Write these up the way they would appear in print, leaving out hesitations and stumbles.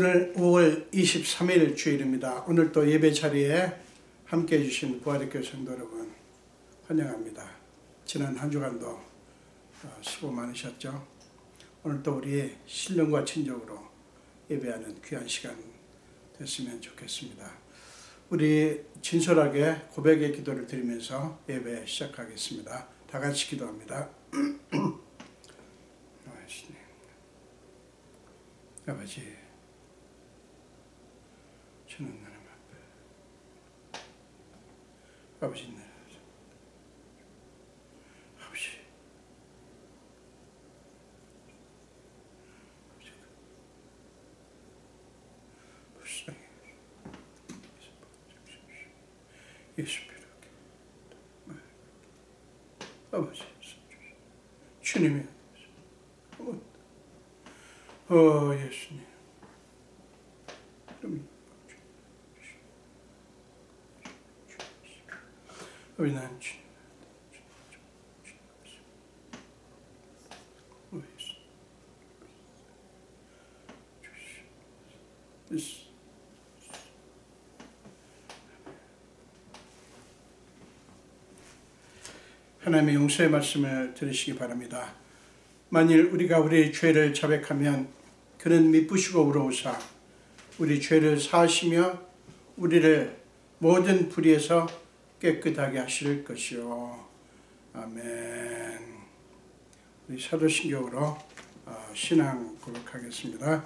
오늘 5월 23일 주일입니다. 오늘 또 예배 자리에 함께 해주신 부활의교회 성도 여러분 환영합니다. 지난 한 주간도 수고 많으셨죠? 오늘 또 우리 신령과 친족으로 예배하는 귀한 시간 됐으면 좋겠습니다. 우리 진솔하게 고백의 기도를 드리면서 예배 시작하겠습니다. 다 같이 기도합니다. 아버지, 주는 하나님 앞에 아버지 불쌍히 예수 비롯해 아버지 주님이 예수님 아버지 난 주님 하나님의 용서의 말씀을 들으시기 바랍니다. 만일 우리가 우리의 죄를 자백하면 그는 미쁘시고 의로우사 우리 죄를 사하시며 우리를 모든 불의에서 깨끗하게 하실 것이요. 아멘. 우리 사도신경으로 신앙 고백하겠습니다.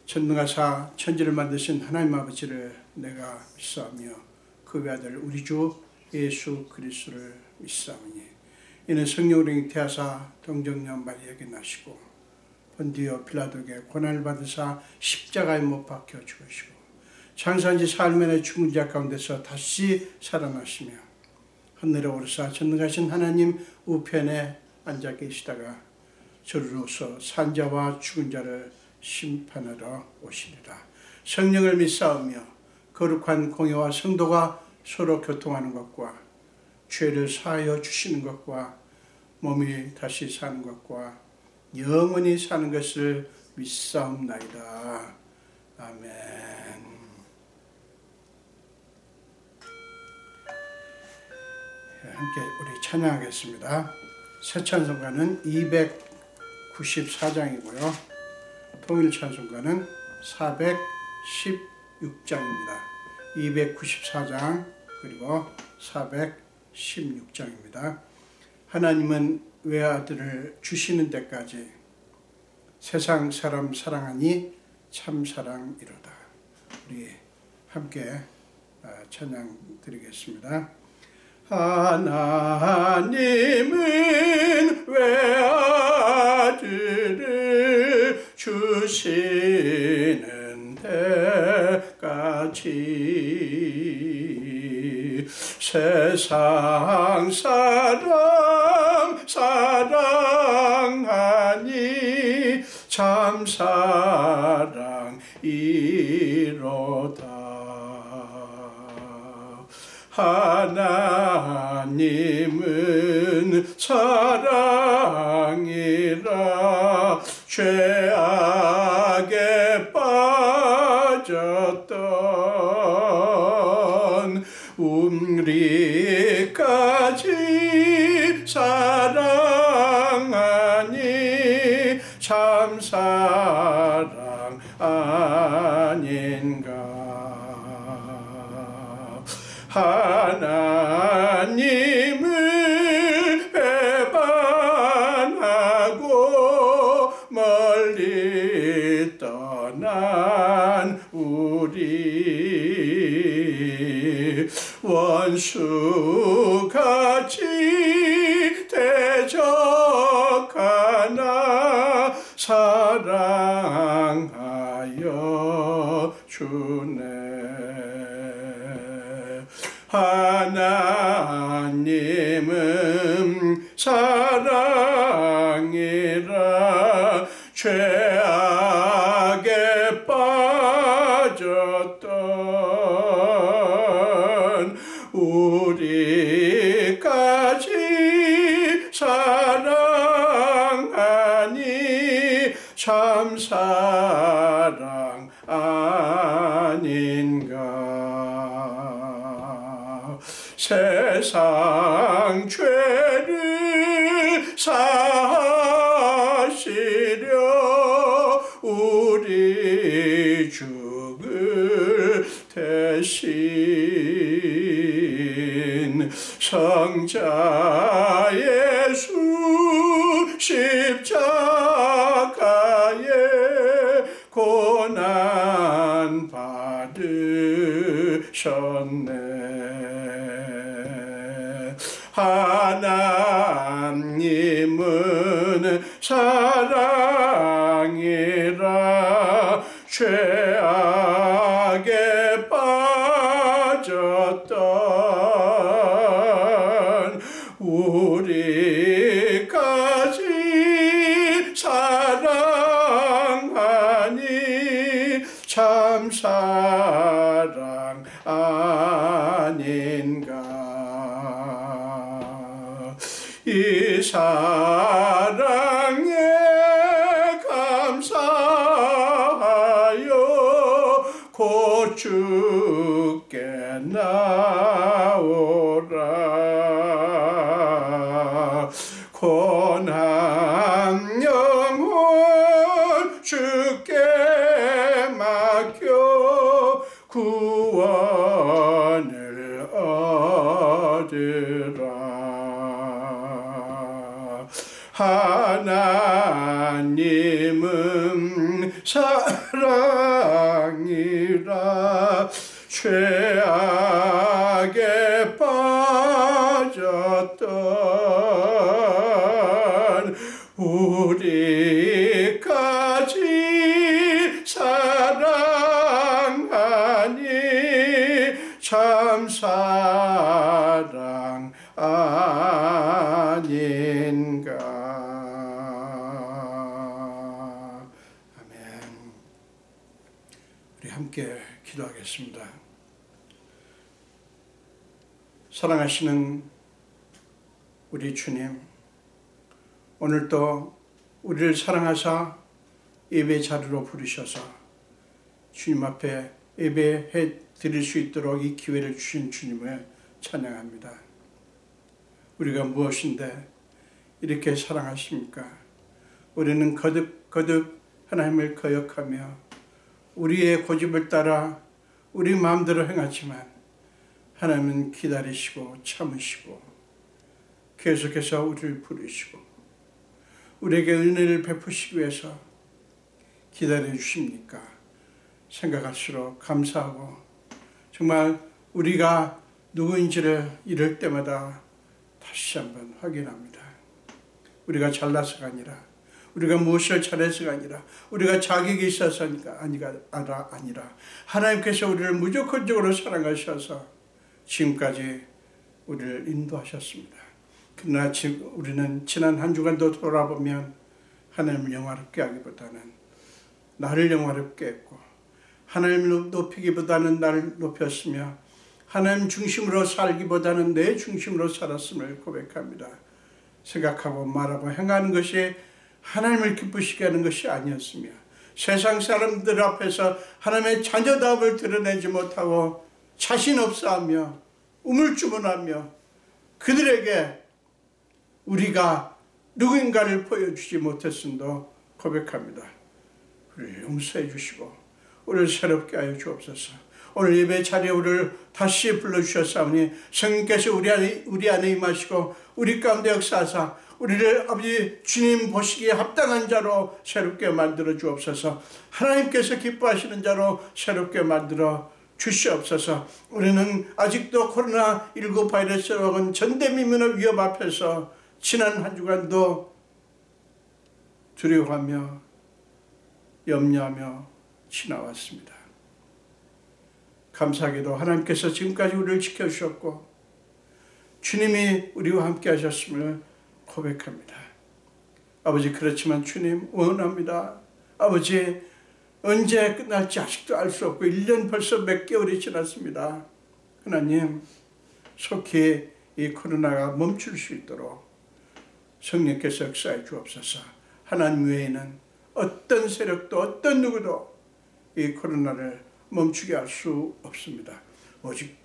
전능하사 천지를 만드신 하나님 아버지를 내가 믿사오며 그 외아들 우리 주 예수 그리스도를 믿사오니 이는 성령으로 잉태하사 동정녀 마리아에게 나시고 본디오 빌라도에게 고난을 받으사 십자가에 못 박혀 죽으시고 장사한 지 사흘 만에 죽은 자 가운데서 다시 살아나시며 하늘에 오르사 전능하신 하나님 우편에 앉아 계시다가 저리로서 산 자와 죽은 자를 심판하러 오시리라. 성령을 믿사오며 거룩한 공회와 성도가 서로 교통하는 것과 죄를 사하여 주시는 것과 몸이 다시 사는 것과 영원히 사는 것을 믿사옵나이다. 아멘. 함께 우리 찬양하겠습니다. 새 찬송가는 294장이고요. 통일 찬송가는 416장입니다. 294장 그리고 416장입니다. 하나님은 외아들을 주시는 데까지 세상 사람 사랑하니 참 사랑이로다. 우리 함께 찬양 드리겠습니다. 하나님은 외아들을 주시는 데까지 세상 사람 사랑하니 참 사랑이로다. 하나님은 사랑이라 죄악에 빠졌던 우리까지 사랑하니 참 사랑 아닌가. 하나님을 배반하고 멀리 떠난 우리 원수같이 대적하나 사랑하여 주네. 하나님은 사랑이라 죄악에 빠졌던 우리까지 사랑하니 참 사랑 사랑 아닌가. 세상 죄를 사시려 우리 죽을 대신 성자 예수 십자가에 고난 받으셨네. 하나님은 사랑이라 죄악에 빠졌던 우리까지 사랑하니 참 사랑 아닌가. 이 사랑에 감사하여 곧 주께 나오라. 고난 영혼 주께 맡겨 구원을 얻으라. 하나님은 사랑이라 죄악에 빠졌던 우리까지 사랑하니 참 사랑 아닌가. 아멘. 우리 함께 기도하겠습니다. 사랑하시는 우리 주님, 오늘도 우리를 사랑하사 예배 자리로 부르셔서 주님 앞에 예배해 드릴 수 있도록 이 기회를 주신 주님을 찬양합니다. 우리가 무엇인데 이렇게 사랑하십니까? 우리는 거듭 하나님을 거역하며 우리의 고집을 따라 우리 마음대로 행하지만 하나님은 기다리시고 참으시고 계속해서 우리를 부르시고 우리에게 은혜를 베푸시기 위해서 기다려 주십니까? 생각할수록 감사하고 정말 우리가 누구인지를 이럴 때마다 다시 한번 확인합니다. 우리가 잘나서가 아니라, 우리가 무엇을 잘해서가 아니라, 우리가 자격이 있어서가 아니라 하나님께서 우리를 무조건적으로 사랑하셔서 지금까지 우리를 인도하셨습니다. 그러나 지금 우리는 지난 한 주간도 돌아보면 하나님을 영화롭게 하기보다는 나를 영화롭게 했고, 하나님을 높이기보다는 나를 높였으며, 하나님 중심으로 살기보다는 내 중심으로 살았음을 고백합니다. 생각하고 말하고 행하는 것이 하나님을 기쁘시게 하는 것이 아니었으며, 세상 사람들 앞에서 하나님의 자녀다움을 드러내지 못하고 자신 없어하며 우물쭈물하며 그들에게 우리가 누구인가를 보여주지 못했음도 고백합니다. 우리를 용서해 주시고 우리를 새롭게 하여 주옵소서. 오늘 예배 자리에 우리를 다시 불러주셨사오니 성령께서 우리 안에 임하시고 우리 가운데 역사하사 우리를 아버지 주님 보시기에 합당한 자로 새롭게 만들어 주옵소서. 하나님께서 기뻐하시는 자로 새롭게 만들어 주시옵소서. 우리는 아직도 코로나19 바이러스와 온 전대미문의 위협 앞에서 지난 한 주간도 두려워하며 염려하며 지나왔습니다. 감사하게도 하나님께서 지금까지 우리를 지켜주셨고 주님이 우리와 함께 하셨음을 고백합니다. 아버지, 그렇지만 주님 원합니다. 아버지, 언제 끝날지 아직도 알 수 없고 1년 벌써 몇 개월이 지났습니다. 하나님, 속히 이 코로나가 멈출 수 있도록 성령께서 역사해 주옵소서. 하나님 외에는 어떤 세력도 어떤 누구도 이 코로나를 멈추게 할 수 없습니다. 오직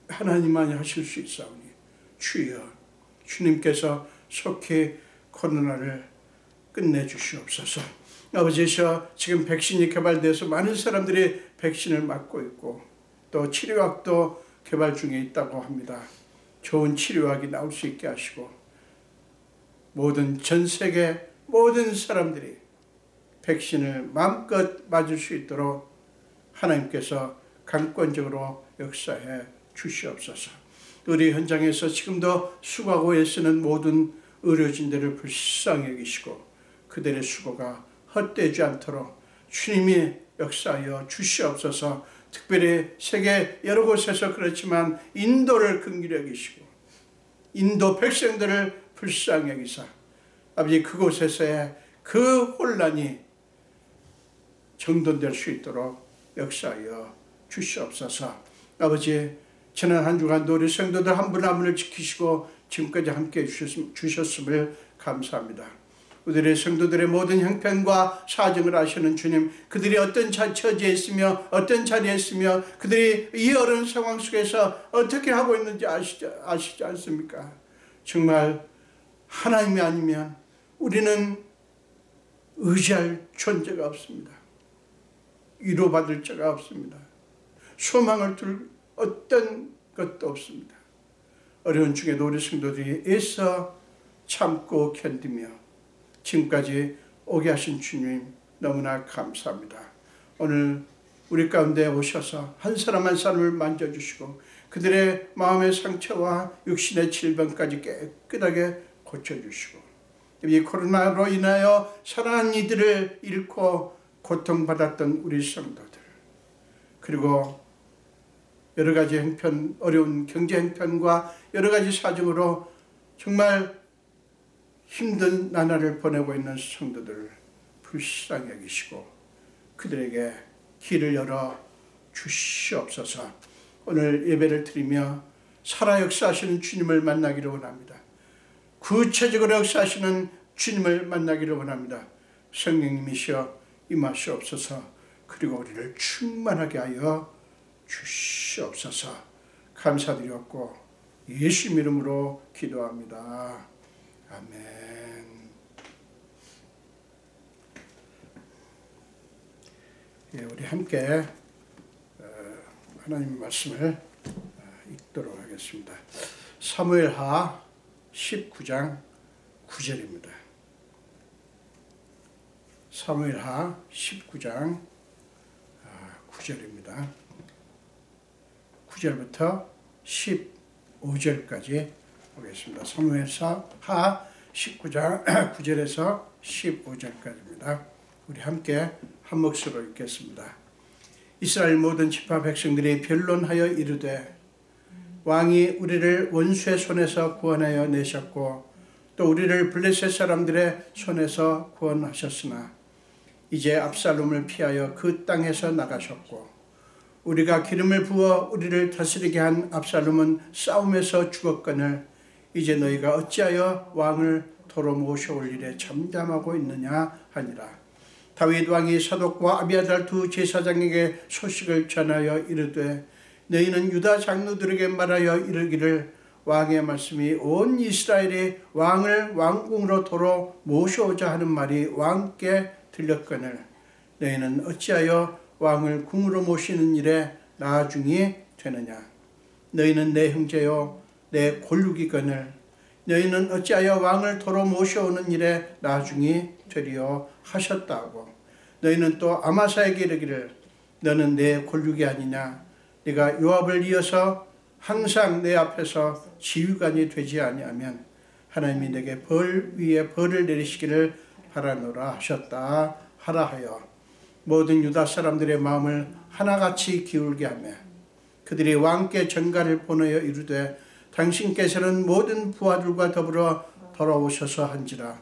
하나님만이 하실 수 있사오니 주여, 주님께서 속히 코로나를 끝내주시옵소서. 아버지셔, 지금 백신이 개발돼서 많은 사람들이 백신을 맞고 있고 또 치료약도 개발 중에 있다고 합니다. 좋은 치료약이 나올 수 있게 하시고 전 세계 모든 사람들이 백신을 마음껏 맞을 수 있도록 하나님께서 강권적으로 역사해 주시옵소서. 우리 현장에서 지금도 수고하고 애쓰는 모든 의료진들을 불쌍히 여기시고 그들의 수고가 헛되지 않도록 주님이 역사하여 주시옵소서. 특별히 세계 여러 곳에서 그렇지만 인도를 긍휼히 여기시고 인도 백성들을 불쌍히 여기사 아버지 그곳에서의 그 혼란이 정돈될 수 있도록 역사하여 주시옵소서. 아버지, 지난 한 주간도 우리 성도들 한 분 한 분을 지키시고 지금까지 함께 주셨음을 감사합니다. 우리의 성도들의 모든 형편과 사정을 아시는 주님, 그들이 어떤 처지에 있으며 어떤 자리에 있으며 그들이 이 어려운 상황 속에서 어떻게 하고 있는지 아시지 않습니까? 정말 하나님이 아니면 우리는 의지할 존재가 없습니다. 위로받을 자가 없습니다. 소망을 둘 어떤 것도 없습니다. 어려운 중에도 우리 성도들이 애써 참고 견디며 지금까지 오게 하신 주님 너무나 감사합니다. 오늘 우리 가운데 오셔서 한 사람 한 사람을 만져주시고 그들의 마음의 상처와 육신의 질병까지 깨끗하게 고쳐주시고 이 코로나로 인하여 사랑하는 이들을 잃고 고통받았던 우리 성도들, 그리고 여러 가지 형편, 어려운 경제 형편과 여러 가지 사정으로 정말 힘든 나날을 보내고 있는 성도들을 불쌍히 여기시고 그들에게 길을 열어 주시옵소서. 오늘 예배를 드리며 살아 역사하시는 주님을 만나기를 원합니다. 구체적으로 역사하시는 주님을 만나기를 원합니다. 성령님이시여 임하시옵소서. 그리고 우리를 충만하게 하여 주시옵소서. 감사드렸고 예수 이름으로 기도합니다. 아멘. 예, 우리 함께 하나님의 말씀을 읽도록 하겠습니다. 사무엘하 19장 9절입니다. 사무엘하 19장 9절입니다. 9절부터 15절까지 보겠습니다. 사무엘하 19장 9절에서 15절까지입니다. 우리 함께 한 목소리로 읽겠습니다. 이스라엘 모든 지파 백성들이 변론하여 이르되 왕이 우리를 원수의 손에서 구원하여 내셨고 또 우리를 블레셋 사람들의 손에서 구원하셨으나 이제 압살롬을 피하여 그 땅에서 나가셨고 우리가 기름을 부어 우리를 다스리게 한 압살롬은 싸움에서 죽었거늘 이제 너희가 어찌하여 왕을 도로 모셔올 일에 잠잠하고 있느냐 하니라. 다윗 왕이 사독과 아비아달 두 제사장에게 소식을 전하여 이르되 너희는 유다 장로들에게 말하여 이르기를 왕의 말씀이 온 이스라엘이 왕을 왕궁으로 도로 모셔오자 하는 말이 왕께 들렸거늘 너희는 어찌하여 왕을 궁으로 모시는 일에 나중이 되느냐. 너희는 내 형제요 내 골육이거늘 너희는 어찌하여 왕을 도로 모셔오는 일에 나중이 되리요 하셨다고. 너희는 또 아마사에게 이르기를 너는 내 골육이 아니냐. 네가 요압을 이어서 항상 내 앞에서 지휘관이 되지 아니하면 하나님이 내게 벌 위에 벌을 내리시기를 바라노라 하셨다 하라 하여 모든 유다 사람들의 마음을 하나같이 기울게 하며 그들이 왕께 전가를 보내어 이르되 당신께서는 모든 부하들과 더불어 돌아오셔서 한지라.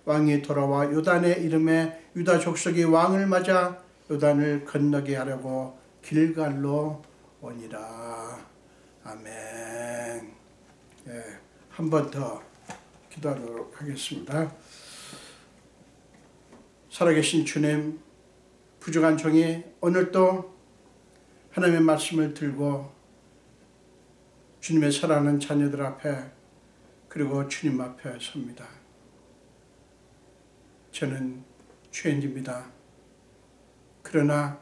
왕이 돌아와 요단의 이름에 유다 족속이 왕을 맞아 요단을 건너게 하려고 길갈로 오니라. 아멘. 예, 한 번 더 기도하도록 하겠습니다. 살아계신 주님, 부족한 종이 오늘도 하나님의 말씀을 들고 주님의 사랑하는 자녀들 앞에 그리고 주님 앞에 섭니다. 저는 죄인입니다. 그러나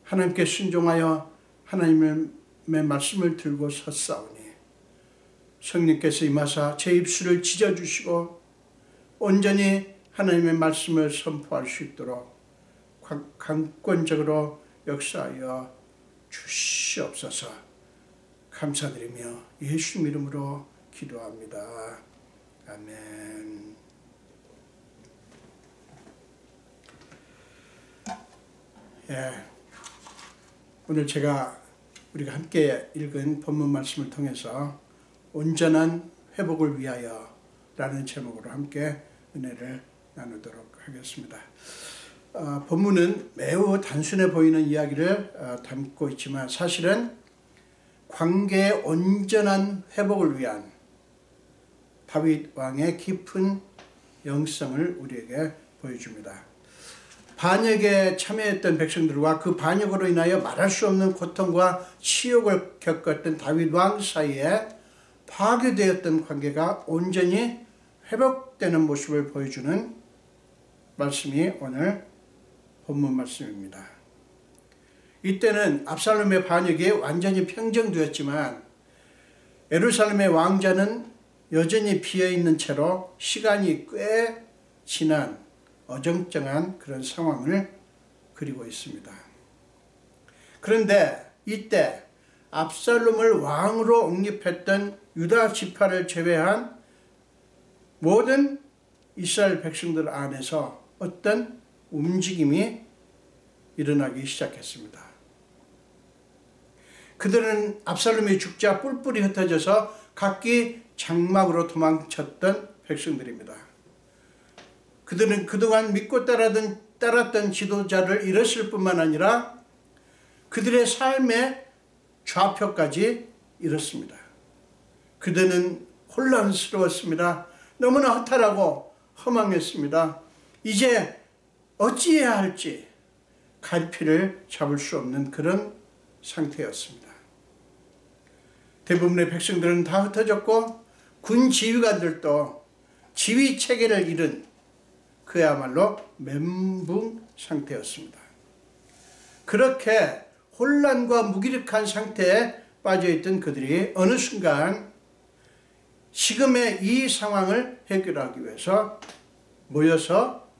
하나님께 순종하여 하나님의 말씀을 들고 섰사오니 성령께서 임하사 제 입술을 찢어주시고 온전히 하나님의 말씀을 선포할 수 있도록 강권적으로 역사하여 주시옵소서. 감사드리며 예수 이름으로 기도합니다. 아멘. 오늘 우리가 함께 읽은 본문 말씀을 통해서 온전한 회복을 위하여 라는 제목으로 함께 은혜를 나누도록 하겠습니다. 본문은 매우 단순해 보이는 이야기를 담고 있지만 사실은 관계의 온전한 회복을 위한 다윗 왕의 깊은 영성을 우리에게 보여줍니다. 반역에 참여했던 백성들과 그 반역으로 인하여 말할 수 없는 고통과 치욕을 겪었던 다윗 왕 사이에 파괴되었던 관계가 온전히 회복되는 모습을 보여주는 말씀이 오늘 본문 말씀입니다. 이때는 압살롬의 반역이 완전히 평정되었지만 예루살렘의 왕자는 여전히 비어있는 채로 시간이 꽤 지난 어정쩡한 그런 상황을 그리고 있습니다. 그런데 이때 압살롬을 왕으로 옹립했던 유다 지파를 제외한 모든 이스라엘 백성들 안에서 어떤 움직임이 일어나기 시작했습니다. 그들은 압살롬이 죽자 뿔뿔이 흩어져서 각기 장막으로 도망쳤던 백성들입니다. 그들은 그동안 믿고 따랐던 지도자를 잃었을 뿐만 아니라 그들의 삶의 좌표까지 잃었습니다. 그들은 혼란스러웠습니다. 너무나 허탈하고 허망했습니다. 이제 어찌해야 할지 갈피를 잡을 수 없는 그런 상태였습니다. 대부분의 백성들은 다 흩어졌고 군 지휘관들도 지휘 체계를 잃은 그야말로 멘붕 상태였습니다. 그렇게 혼란과 무기력한 상태에 빠져있던 그들이 어느 순간 지금의 이 상황을 해결하기 위해서 모여서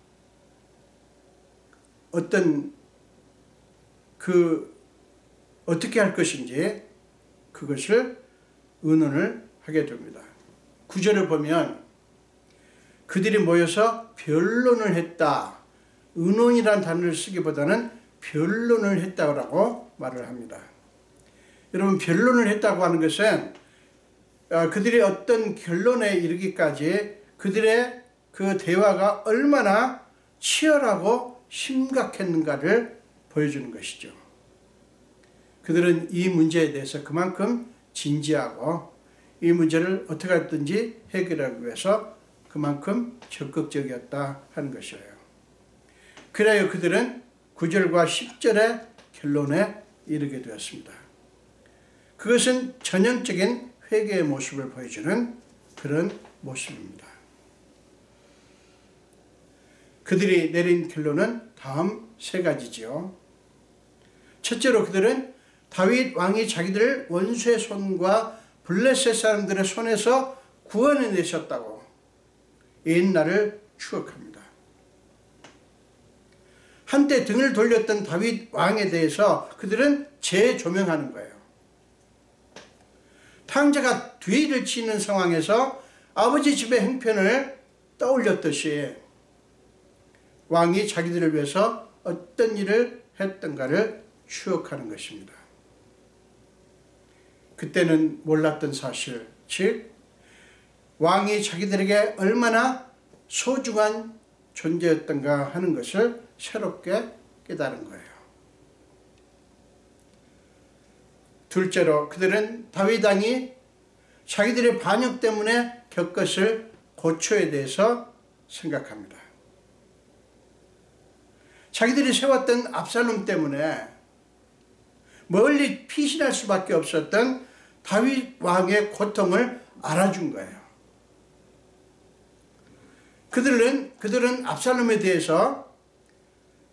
어떻게 할 것인지 그것을 의논을 하게 됩니다. 9절을 보면 그들이 모여서 변론을 했다. 의논이라는 단어를 쓰기보다는 변론을 했다고 말을 합니다. 여러분, 변론을 했다고 하는 것은 그들이 어떤 결론에 이르기까지 그들의 그 대화가 얼마나 치열하고 심각했는가를 보여주는 것이죠. 그들은 이 문제에 대해서 그만큼 진지하고 이 문제를 어떻게 하든지 해결하기 위해서 그만큼 적극적이었다 하는 것이에요. 그래야 그들은 9절과 10절의 결론에 이르게 되었습니다. 그것은 전형적인 회개의 모습을 보여주는 그런 모습입니다. 그들이 내린 결론은 다음 세 가지지요. 첫째로 그들은 다윗 왕이 자기들을 원수의 손과 블레셋 사람들의 손에서 구원해내셨다고 옛날을 추억합니다. 한때 등을 돌렸던 다윗 왕에 대해서 그들은 재조명하는 거예요. 탕자가 뒤를 치는 상황에서 아버지 집의 행편을 떠올렸듯이 왕이 자기들을 위해서 어떤 일을 했던가를 추억하는 것입니다. 그때는 몰랐던 사실, 즉 왕이 자기들에게 얼마나 소중한 존재였던가 하는 것을 새롭게 깨달은 거예요. 둘째로 그들은 다윗 왕이 자기들의 반역 때문에 겪었을 고초에 대해서 생각합니다. 자기들이 세웠던 압살롬 때문에 멀리 피신할 수밖에 없었던 다윗 왕의 고통을 알아준 거예요. 그들은 압살롬에 대해서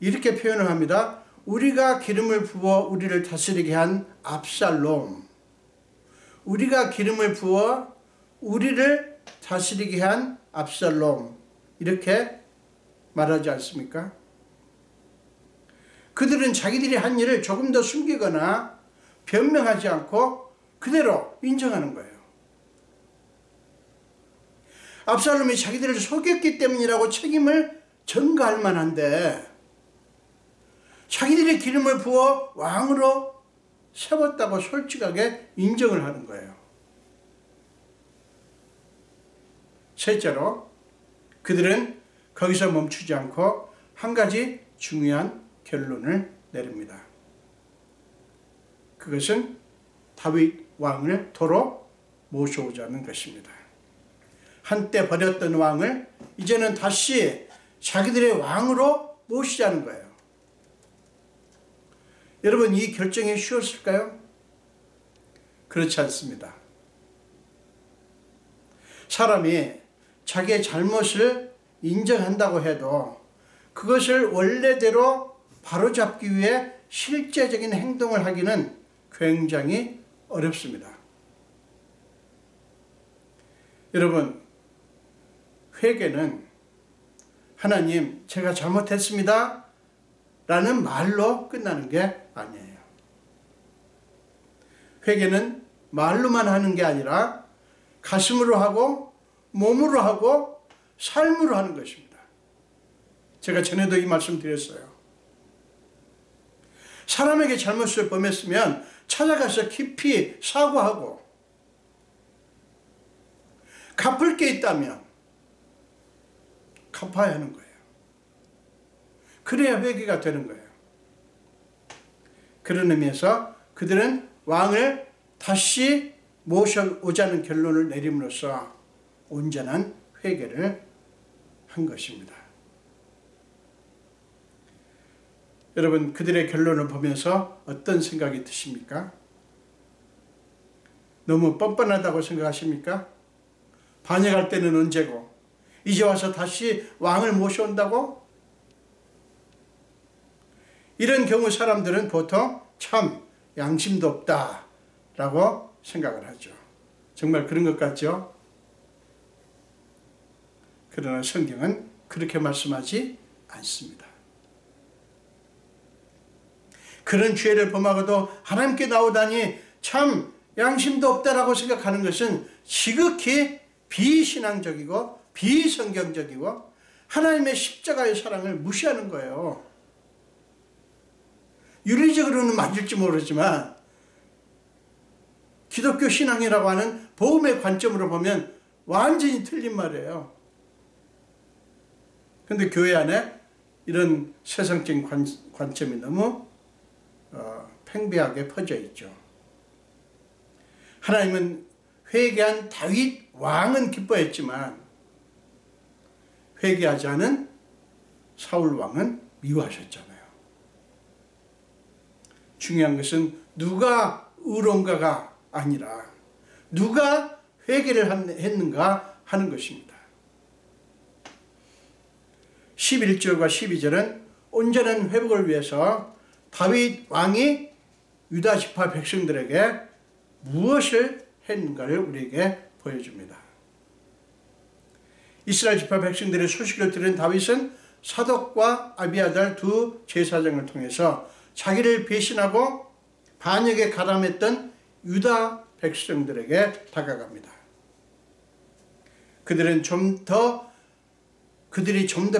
이렇게 표현을 합니다. 우리가 기름을 부어 우리를 다스리게 한 압살롬. 우리가 기름을 부어 우리를 다스리게 한 압살롬. 이렇게 말하지 않습니까? 그들은 자기들이 한 일을 조금 더 숨기거나 변명하지 않고 그대로 인정하는 거예요. 압살롬이 자기들을 속였기 때문이라고 책임을 전가할 만한데 자기들이 기름을 부어 왕으로 세웠다고 솔직하게 인정을 하는 거예요. 셋째로 그들은 거기서 멈추지 않고 한 가지 중요한 결론을 내립니다. 그것은 다윗 왕을 도로 모셔오자는 것입니다. 한때 버렸던 왕을 이제는 다시 자기들의 왕으로 모시자는 거예요. 여러분, 이 결정이 쉬웠을까요? 그렇지 않습니다. 사람이 자기의 잘못을 인정한다고 해도 그것을 원래대로 바로잡기 위해 실제적인 행동을 하기는 굉장히 어렵습니다. 여러분, 회개는 하나님, 제가 잘못했습니다 라는 말로 끝나는 게 아니에요. 회개는 말로만 하는 게 아니라 가슴으로 하고 몸으로 하고 삶으로 하는 것입니다. 제가 전에도 이 말씀 드렸어요. 사람에게 잘못을 범했으면 찾아가서 깊이 사과하고 갚을 게 있다면 갚아야 하는 거예요. 그래야 회개가 되는 거예요. 그런 의미에서 그들은 왕을 다시 모셔오자는 결론을 내림으로써 온전한 회개를 한 것입니다. 여러분, 그들의 결론을 보면서 어떤 생각이 드십니까? 너무 뻔뻔하다고 생각하십니까? 반역할 때는 언제고 이제 와서 다시 왕을 모셔온다고? 이런 경우 사람들은 보통 참 양심도 없다라고 생각을 하죠. 정말 그런 것 같죠? 그러나 성경은 그렇게 말씀하지 않습니다. 그런 죄를 범하고도 하나님께 나오다니 참 양심도 없다라고 생각하는 것은 지극히 비신앙적이고 비성경적이고 하나님의 십자가의 사랑을 무시하는 거예요. 윤리적으로는 맞을지 모르지만 기독교 신앙이라고 하는 복음의 관점으로 보면 완전히 틀린 말이에요. 그런데 교회 안에 이런 세상적인 관점이 너무 팽배하게 퍼져 있죠. 하나님은 회개한 다윗 왕은 기뻐했지만 회개하지 않은 사울 왕은 미워하셨잖아요. 중요한 것은 누가 의로운가가 아니라 누가 회개를 했는가 하는 것입니다. 11절과 12절은 온전한 회복을 위해서 다윗 왕이 유다 지파 백성들에게 무엇을 했는가를 우리에게 보여줍니다. 이스라엘 지파 백성들의 소식을 들은 다윗은 사독과 아비아달 두 제사장을 통해서 자기를 배신하고 반역에 가담했던 유다 백성들에게 다가갑니다. 그들이 좀 더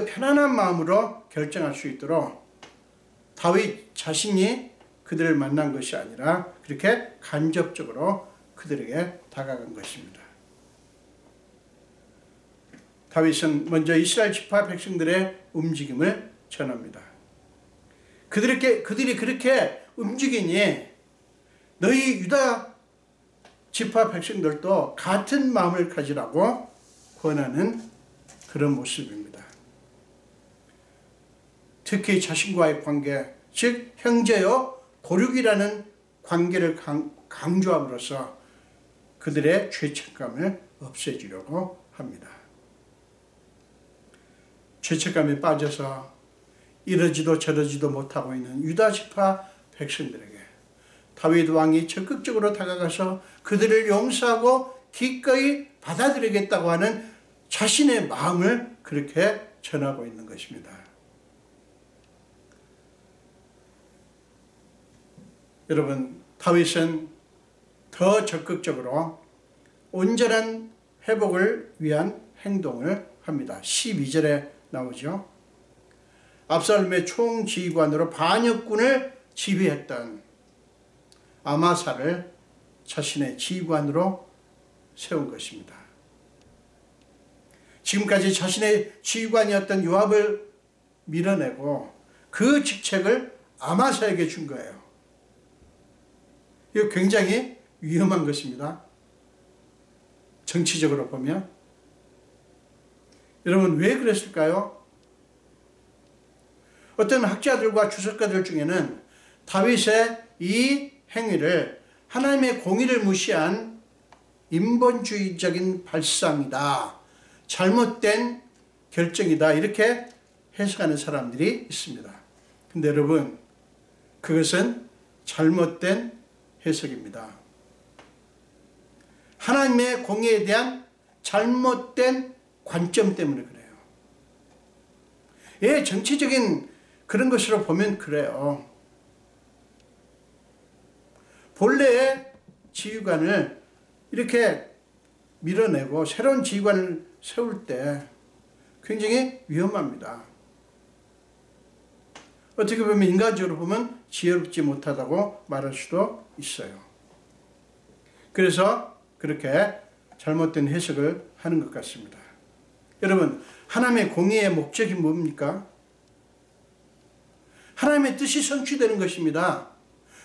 편안한 마음으로 결정할 수 있도록 다윗 자신이 그들을 만난 것이 아니라 그렇게 간접적으로 그들에게 다가간 것입니다. 다윗은 먼저 이스라엘 지파 백성들의 움직임을 전합니다. 그들이 그렇게 움직이니 너희 유다 지파 백성들도 같은 마음을 가지라고 권하는 그런 모습입니다. 특히 자신과의 관계, 즉 형제요 고륙이라는 관계를 강조함으로써 그들의 죄책감을 없애주려고 합니다. 죄책감에 빠져서 이러지도 저러지도 못하고 있는 유다 지파 백성들에게 다윗 왕이 적극적으로 다가가서 그들을 용서하고 기꺼이 받아들이겠다고 하는 자신의 마음을 그렇게 전하고 있는 것입니다. 여러분, 다윗은 더 적극적으로 온전한 회복을 위한 행동을 합니다. 12절에 나오죠. 압살롬의 총지휘관으로 반역군을 지휘했던 아마사를 자신의 지휘관으로 세운 것입니다. 지금까지 자신의 지휘관이었던 요압을 밀어내고 그 직책을 아마사에게 준 거예요. 이거 굉장히 위험한 것입니다. 정치적으로 보면. 여러분, 왜 그랬을까요? 어떤 학자들과 주석가들 중에는 다윗의 이 행위를 하나님의 공의를 무시한 인본주의적인 발상이다, 잘못된 결정이다, 이렇게 해석하는 사람들이 있습니다. 근데 여러분, 그것은 잘못된 해석입니다. 하나님의 공의에 대한 잘못된 관점 때문에 그래요. 예, 정치적인 그런 것으로 보면 그래요. 본래의 지휘관을 이렇게 밀어내고 새로운 지휘관을 세울 때 굉장히 위험합니다. 어떻게 보면 인간적으로 보면 지혜롭지 못하다고 말할 수도 있어요. 그래서 그렇게 잘못된 해석을 하는 것 같습니다. 여러분, 하나님의 공의의 목적이 뭡니까? 하나님의 뜻이 성취되는 것입니다.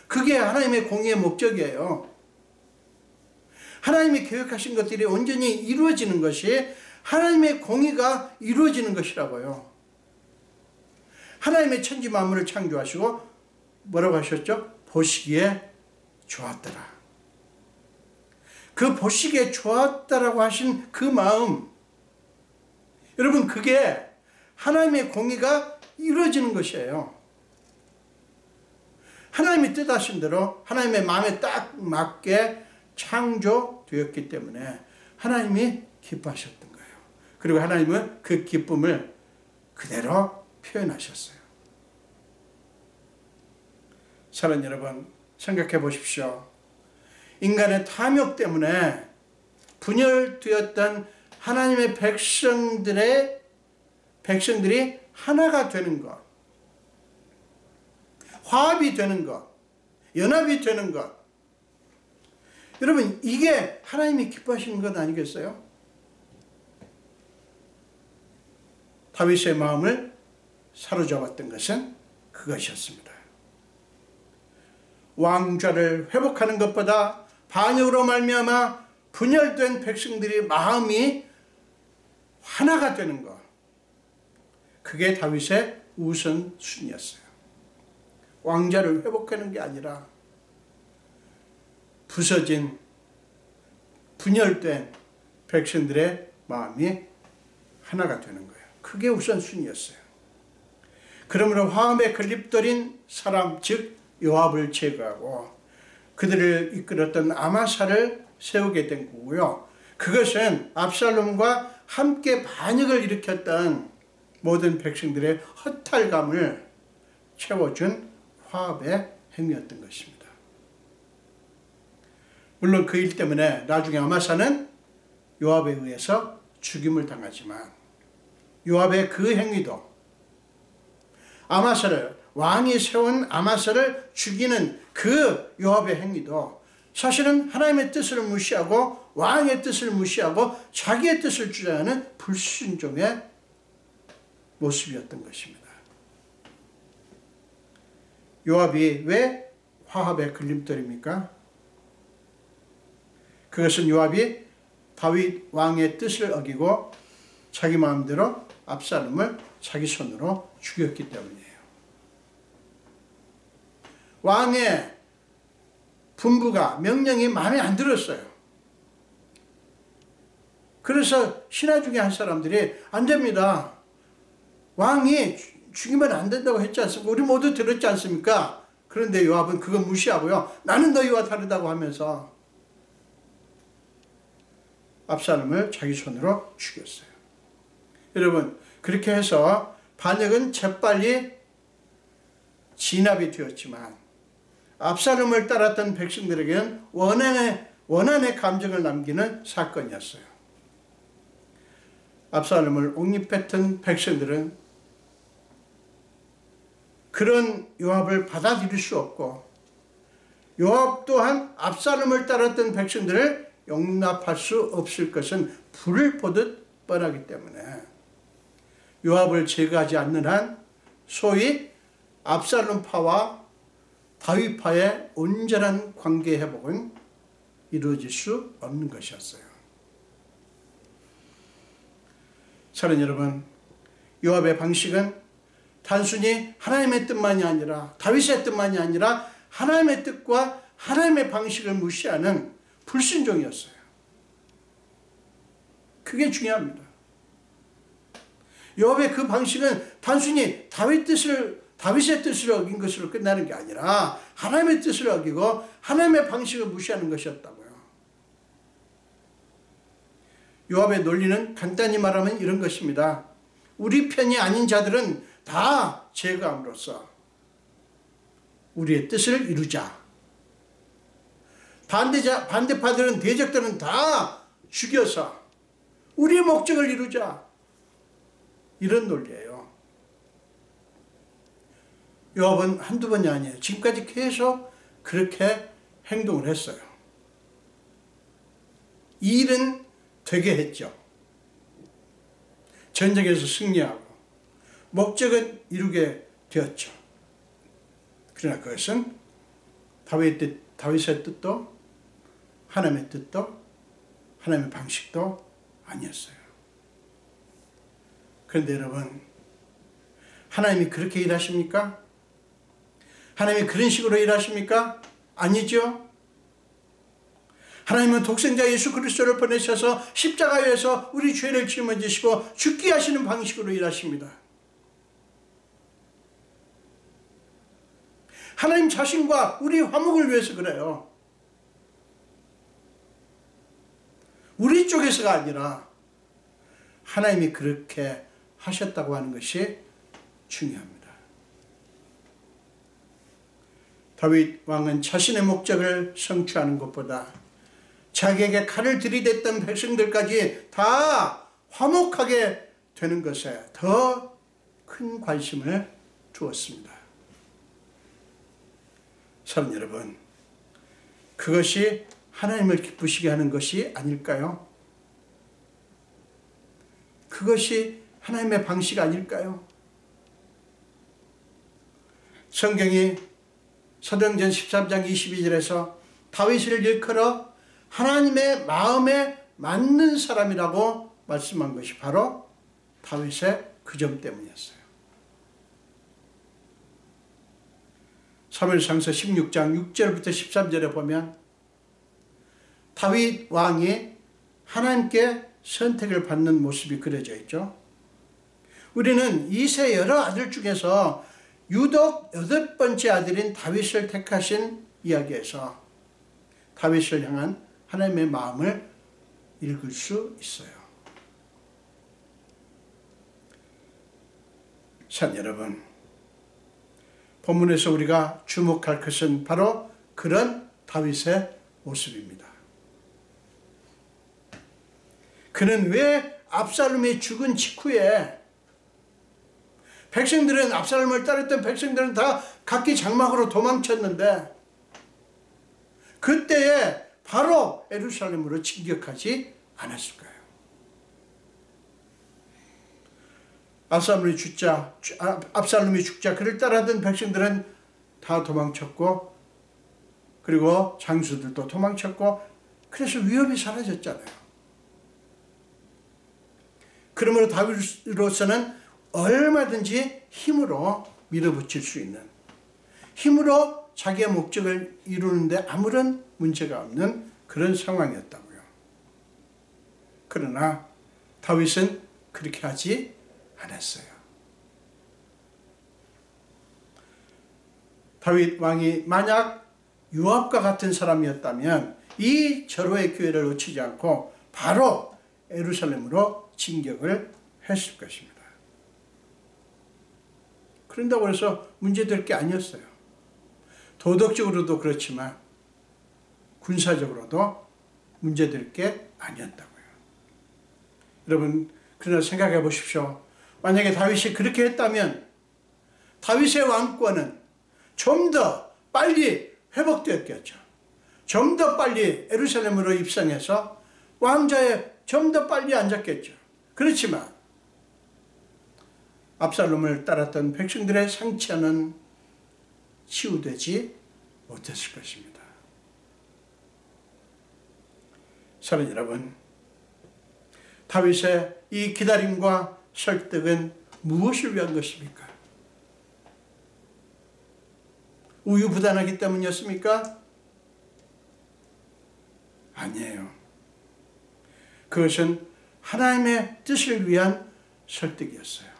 그게 하나님의 공의의 목적이에요. 하나님이 계획하신 것들이 온전히 이루어지는 것이 하나님의 공의가 이루어지는 것이라고요. 하나님의 천지 만물을 창조하시고 뭐라고 하셨죠? 보시기에 좋았더라. 그 보시기에 좋았다라고 하신 그 마음, 여러분, 그게 하나님의 공의가 이루어지는 것이에요. 하나님이 뜻하신 대로 하나님의 마음에 딱 맞게 창조되었기 때문에 하나님이 기뻐하셨던 거예요. 그리고 하나님은 그 기쁨을 그대로 표현하셨어요. 사랑하는 여러분, 생각해 보십시오. 인간의 탐욕 때문에 분열되었던 하나님의 백성들이 하나가 되는 것, 화합이 되는 것, 연합이 되는 것, 여러분, 이게 하나님이 기뻐하시는 것 아니겠어요? 다윗의 마음을 사로잡았던 것은 그것이었습니다. 왕좌를 회복하는 것보다 반역으로 말미암아 분열된 백성들의 마음이 하나가 되는 것, 그게 다윗의 우선순위였어요. 왕좌를 회복하는 게 아니라 부서진, 분열된 백성들의 마음이 하나가 되는 거예요. 그게 우선순위였어요. 그러므로 화음에 건립들인 사람, 즉 요압을 제거하고 그들을 이끌었던 아마사를 세우게 된 거고요. 그것은 압살롬과 함께 반역을 일으켰던 모든 백성들의 허탈감을 채워준 화합의 행위였던 것입니다. 물론 그 일 때문에 나중에 아마사는 요압에 의해서 죽임을 당하지만 요압의 그 행위도, 아마사를, 왕이 세운 아마사를 죽이는 그 요압의 행위도 사실은 하나님의 뜻을 무시하고 왕의 뜻을 무시하고 자기의 뜻을 주장하는 불순종의 모습이었던 것입니다. 요압이 왜 화합의 걸림돌입니까? 그것은 요압이 다윗 왕의 뜻을 어기고 자기 마음대로 압살롬을 자기 손으로 죽였기 때문이에요. 왕의 분부가 명령이 마음에 안 들었어요. 그래서 신하 중에 한 사람들이 안 됩니다. 왕이 죽이면 안 된다고 했지 않습니까? 우리 모두 들었지 않습니까? 그런데 요압은 그거 무시하고요. 나는 너희와 다르다고 하면서 압살롬을 자기 손으로 죽였어요. 여러분, 그렇게 해서 반역은 재빨리 진압이 되었지만 압살롬을 따랐던 백성들에게는 원한의 감정을 남기는 사건이었어요. 압살롬을 옹립했던 백성들은 그런 요압을 받아들일 수 없고 요압 또한 압살롬을 따랐던 백성들을 용납할 수 없을 것은 불을 보듯 뻔하기 때문에 요압을 제거하지 않는 한 소위 압살롬파와 다윗파의 온전한 관계 회복은 이루어질 수 없는 것이었어요. 사랑 여러분, 요압의 방식은 단순히 하나님의 뜻만이 아니라 다윗의 뜻만이 아니라 하나님의 뜻과 하나님의 방식을 무시하는 불순종이었어요. 그게 중요합니다. 요압의 그 방식은 단순히 다윗의 뜻을 어긴 것으로 끝나는 게 아니라 하나님의 뜻을 어기고 하나님의 방식을 무시하는 것이었다고요. 요압의 논리는 간단히 말하면 이런 것입니다. 우리 편이 아닌 자들은 다 제거함으로써 우리의 뜻을 이루자. 반대파들은 대적들은 다 죽여서 우리의 목적을 이루자. 이런 논리예요. 요압은 한두 번이 아니에요. 지금까지 계속 그렇게 행동을 했어요. 이 일은 되게 했죠. 전쟁에서 승리하고 목적은 이루게 되었죠. 그러나 그것은 다윗의 뜻도 하나님의 뜻도 하나님의 방식도 아니었어요. 그런데 여러분, 하나님이 그렇게 일하십니까? 하나님이 그런 식으로 일하십니까? 아니죠. 하나님은 독생자 예수 그리스도를 보내셔서 십자가에서 우리 죄를 짊어지시고 죽게 하시는 방식으로 일하십니다. 하나님 자신과 우리 화목을 위해서 그래요. 우리 쪽에서가 아니라 하나님이 그렇게 하셨다고 하는 것이 중요합니다. 다윗 왕은 자신의 목적을 성취하는 것보다 자기에게 칼을 들이댔던 백성들까지 다 화목하게 되는 것에 더 큰 관심을 두었습니다. 사랑 여러분, 그것이 하나님을 기쁘시게 하는 것이 아닐까요? 그것이 하나님의 방식 아닐까요? 성경이 사도행전 13장 22절에서 다윗을 일컬어 하나님의 마음에 맞는 사람이라고 말씀한 것이 바로 다윗의 그 점 때문이었어요. 사무엘상서 16장 6절부터 13절에 보면 다윗 왕이 하나님께 선택을 받는 모습이 그려져 있죠. 우리는 이세 여러 아들 중에서 유독 8번째 아들인 다윗을 택하신 이야기에서 다윗을 향한 하나님의 마음을 읽을 수 있어요. 참 여러분, 본문에서 우리가 주목할 것은 바로 그런 다윗의 모습입니다. 그는 왜 압살롬이 죽은 직후에 백성들은 압살롬을 따랐던 백성들은 다 각기 장막으로 도망쳤는데 그때에 바로 예루살렘으로 진격하지 않았을까요? 압살롬이 죽자 그를 따라던 백성들은 다 도망쳤고 그리고 장수들도 도망쳤고 그래서 위협이 사라졌잖아요. 그러므로 다윗으로서는 얼마든지 힘으로 밀어붙일 수 있는, 힘으로 자기의 목적을 이루는데 아무런 문제가 없는 그런 상황이었다고요. 그러나 다윗은 그렇게 하지 않았어요. 다윗 왕이 만약 요압과 같은 사람이었다면 이 절호의 기회를 놓치지 않고 바로 예루살렘으로 진격을 했을 것입니다. 그런다고 해서 문제될 게 아니었어요. 도덕적으로도 그렇지만 군사적으로도 문제될 게 아니었다고요. 여러분, 그러나 생각해 보십시오. 만약에 다윗이 그렇게 했다면 다윗의 왕권은 좀 더 빨리 회복되었겠죠. 좀 더 빨리 예루살렘으로 입성해서 왕좌에 좀 더 빨리 앉았겠죠. 그렇지만 압살롬을 따랐던 백성들의 상처는 치유되지 못했을 것입니다. 사랑하는 여러분, 다윗의 이 기다림과 설득은 무엇을 위한 것입니까? 우유부단하기 때문이었습니까? 아니에요. 그것은 하나님의 뜻을 위한 설득이었어요.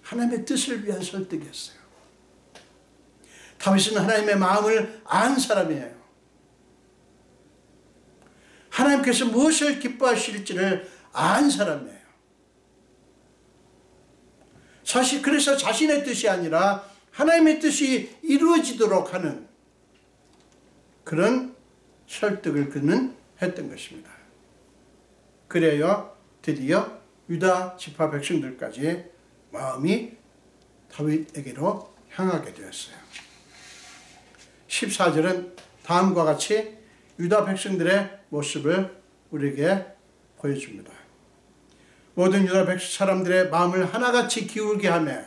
하나님의 뜻을 위한 설득이었어요. 다윗은 하나님의 마음을 안 사람이에요. 하나님께서 무엇을 기뻐하실지를 안 사람이에요. 사실 그래서 자신의 뜻이 아니라 하나님의 뜻이 이루어지도록 하는 그런 설득을 그는 했던 것입니다. 그래야 드디어 유다 지파 백성들까지 마음이 다윗에게로 향하게 되었어요. 14절은 다음과 같이 유다 백성들의 모습을 우리에게 보여줍니다. 모든 유다 사람들의 마음을 하나같이 기울게 하며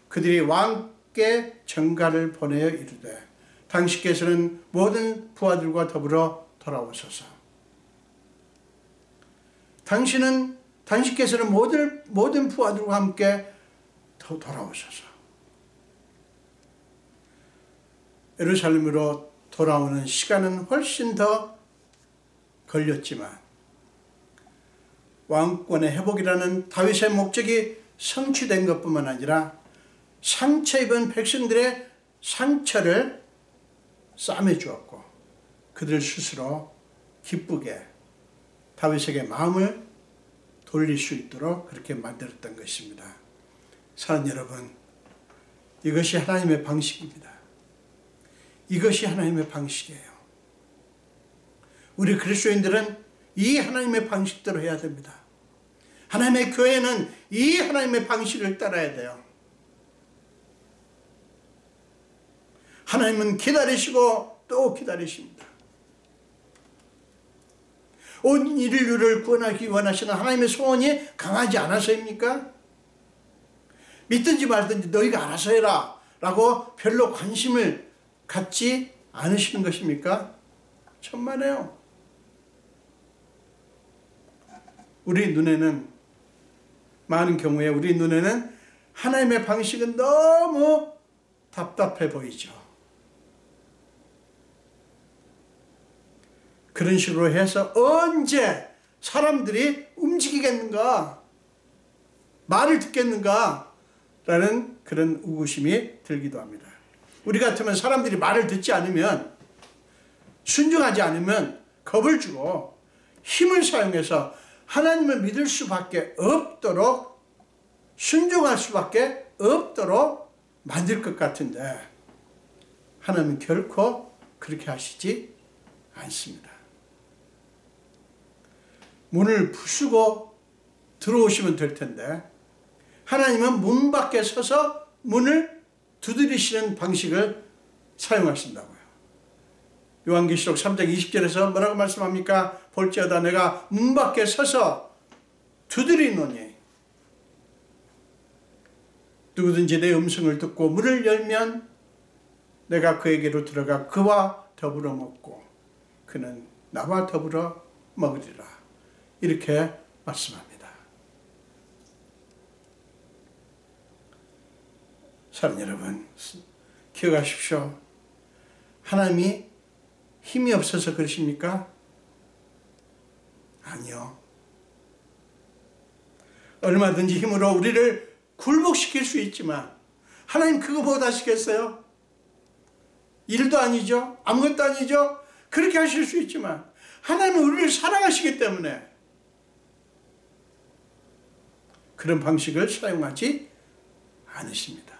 그들이 왕께 전가를 보내어 이르되 당신께서는 모든 부하들과 더불어 돌아오소서. 당신께서는 모든 부하들과 함께 돌아오소서. 예루살렘으로 돌아오는 시간은 훨씬 더 걸렸지만 왕권의 회복이라는 다윗의 목적이 성취된 것뿐만 아니라 상처 입은 백성들의 상처를 싸매 주었고 그들 스스로 기쁘게 다윗에게 마음을 돌릴 수 있도록 그렇게 만들었던 것입니다. 사랑하는 여러분, 이것이 하나님의 방식입니다. 이것이 하나님의 방식이에요. 우리 그리스도인들은 이 하나님의 방식대로 해야 됩니다. 하나님의 교회는 이 하나님의 방식을 따라야 돼요. 하나님은 기다리시고 또 기다리십니다. 온 인류를 구원하기 원하시는 하나님의 소원이 강하지 않아서입니까? 믿든지 말든지 너희가 알아서 해라 라고 별로 관심을 갖지 않으시는 것입니까? 천만에요. 많은 경우에 우리 눈에는 하나님의 방식은 너무 답답해 보이죠. 그런 식으로 해서 언제 사람들이 움직이겠는가, 말을 듣겠는가 라는 그런 의구심이 들기도 합니다. 우리 같으면 사람들이 말을 듣지 않으면, 순종하지 않으면 겁을 주고 힘을 사용해서 하나님을 믿을 수밖에 없도록, 순종할 수밖에 없도록 만들 것 같은데 하나님은 결코 그렇게 하시지 않습니다. 문을 부수고 들어오시면 될 텐데 하나님은 문 밖에 서서 문을 두드리시는 방식을 사용하신다고요. 요한계시록 3장 20절에서 뭐라고 말씀합니까? 볼지어다 내가 문 밖에 서서 두드리노니 누구든지 내 음성을 듣고 문을 열면 내가 그에게로 들어가 그와 더불어 먹고 그는 나와 더불어 먹으리라. 이렇게 말씀합니다. 사랑하는 여러분, 기억하십시오. 하나님이 힘이 없어서 그러십니까? 아니요. 얼마든지 힘으로 우리를 굴복시킬 수 있지만 하나님 그거 못 하시겠어요? 일도 아니죠. 아무것도 아니죠. 그렇게 하실 수 있지만 하나님은 우리를 사랑하시기 때문에 그런 방식을 사용하지 않으십니다.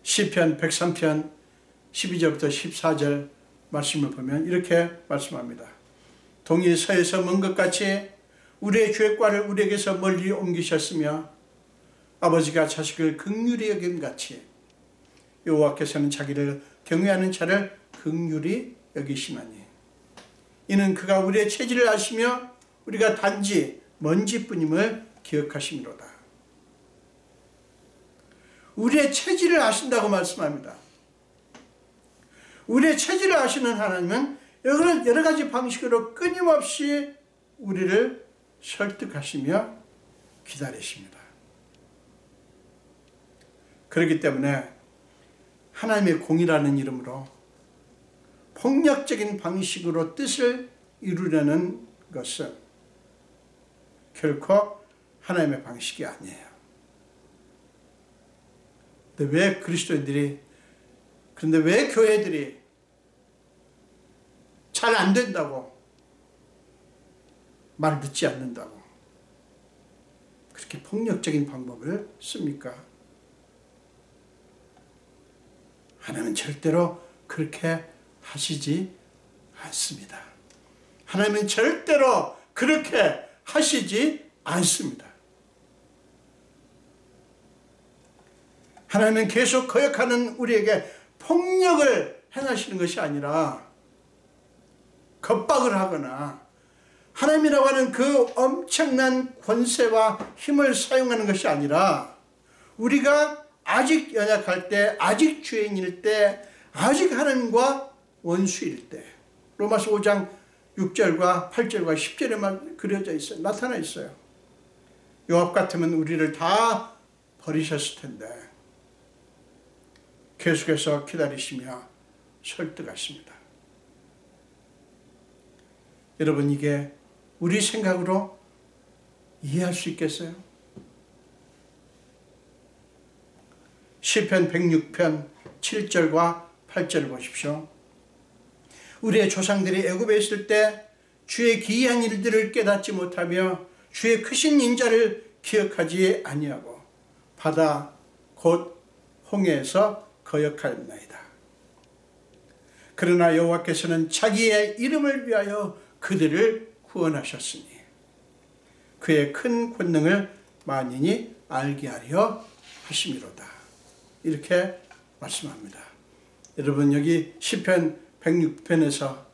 시편 103편 12절부터 14절 말씀을 보면 이렇게 말씀합니다. 동이 서에서 먼 것 같이 우리의 죄과를 우리에게서 멀리 옮기셨으며 아버지가 자식을 긍휼히 여김같이 여호와께서는 자기를 경외하는 자를 긍휼히 여기시나니 이는 그가 우리의 체질을 아시며 우리가 단지 먼지뿐임을 기억하심이로다. 우리의 체질을 아신다고 말씀합니다. 우리의 체질을 아시는 하나님은 여러 가지 방식으로 끊임없이 우리를 설득하시며 기다리십니다. 그렇기 때문에 하나님의 공의라는 이름으로 폭력적인 방식으로 뜻을 이루려는 것은 결코 하나님의 방식이 아니에요. 근데 왜 그리스도인들이, 그런데 왜 교회들이 잘 안 된다고, 말 듣지 않는다고 그렇게 폭력적인 방법을 씁니까? 하나님은 절대로 그렇게 하시지 않습니다. 하나님은 절대로 그렇게 하시지 않습니다. 하나님은 계속 거역하는 우리에게 폭력을 행하시는 것이 아니라 겁박을 하거나 하나님이라고 하는 그 엄청난 권세와 힘을 사용하는 것이 아니라 우리가 아직 연약할 때, 아직 죄인일 때, 아직 하나님과 원수일 때, 로마서 5장 6절과 8절과 10절에만 그려져 있어요. 나타나 있어요. 요압 같으면 우리를 다 버리셨을 텐데 계속해서 기다리시며 설득하십니다. 여러분, 이게 우리 생각으로 이해할 수 있겠어요? 시편 106편 7절과 8절을 보십시오. 우리의 조상들이 애굽에 있을 때 주의 기이한 일들을 깨닫지 못하며 주의 크신 인자를 기억하지 아니하고 바다 곧 홍해에서 거역하였나이다. 그러나 여호와께서는 자기의 이름을 위하여 그들을 구원하셨으니 그의 큰 권능을 만인이 알게 하려 하심이로다. 이렇게 말씀합니다. 여러분, 여기 시편 106편에서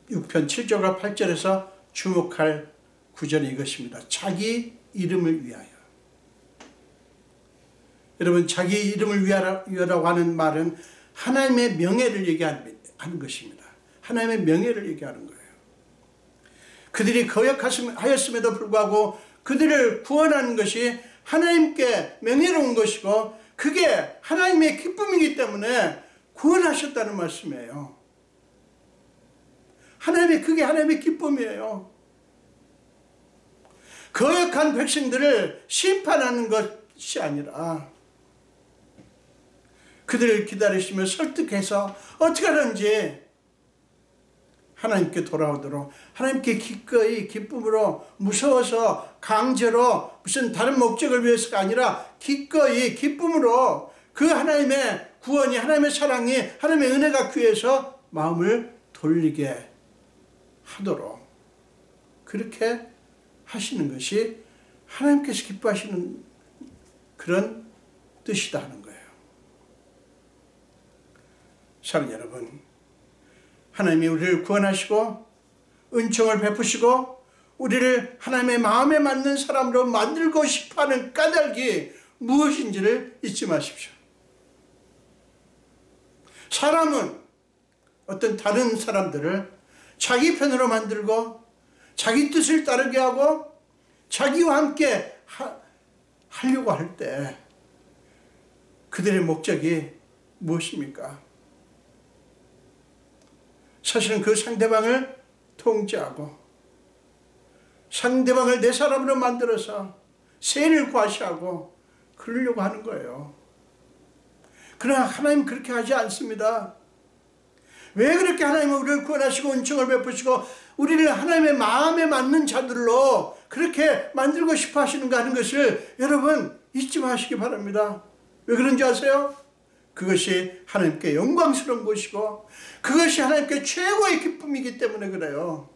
6편 7절과 8절에서 주목할 구절이 이것입니다. 자기 이름을 위하여. 여러분, 자기 이름을 위하라고 하는 말은 하나님의 명예를 얘기하는 것입니다. 하나님의 명예를 얘기하는 거예요. 그들이 거역하였음에도 불구하고 그들을 구원하는 것이 하나님께 명예로운 것이고 그게 하나님의 기쁨이기 때문에 구원하셨다는 말씀이에요. 그게 하나님의 기쁨이에요. 거역한 백성들을 심판하는 것이 아니라 그들을 기다리시며 설득해서 어떻게 하든지 하나님께 돌아오도록, 하나님께 기꺼이 기쁨으로, 무서워서 강제로 무슨 다른 목적을 위해서가 아니라 기꺼이 기쁨으로 그 하나님의 구원이, 하나님의 사랑이, 하나님의 은혜가 귀해서 마음을 돌리게 하도록 그렇게 하시는 것이 하나님께서 기뻐하시는 그런 뜻이다 하는 거예요. 사랑하는 여러분, 하나님이 우리를 구원하시고 은총을 베푸시고 우리를 하나님의 마음에 맞는 사람으로 만들고 싶어하는 까닭이 무엇인지를 잊지 마십시오. 사람은 어떤 다른 사람들을 자기 편으로 만들고 자기 뜻을 따르게 하고 자기와 함께 하려고 할 때 그들의 목적이 무엇입니까? 사실은 그 상대방을 통제하고 상대방을 내 사람으로 만들어서 세를 과시하고 그러려고 하는 거예요. 그러나 하나님 그렇게 하지 않습니다. 왜 그렇게 하나님은 우리를 구원하시고 은총을 베푸시고 우리를 하나님의 마음에 맞는 자들로 그렇게 만들고 싶어 하시는가 하는 것을 여러분 잊지 마시기 바랍니다. 왜 그런지 아세요? 그것이 하나님께 영광스러운 것이고 그것이 하나님께 최고의 기쁨이기 때문에 그래요.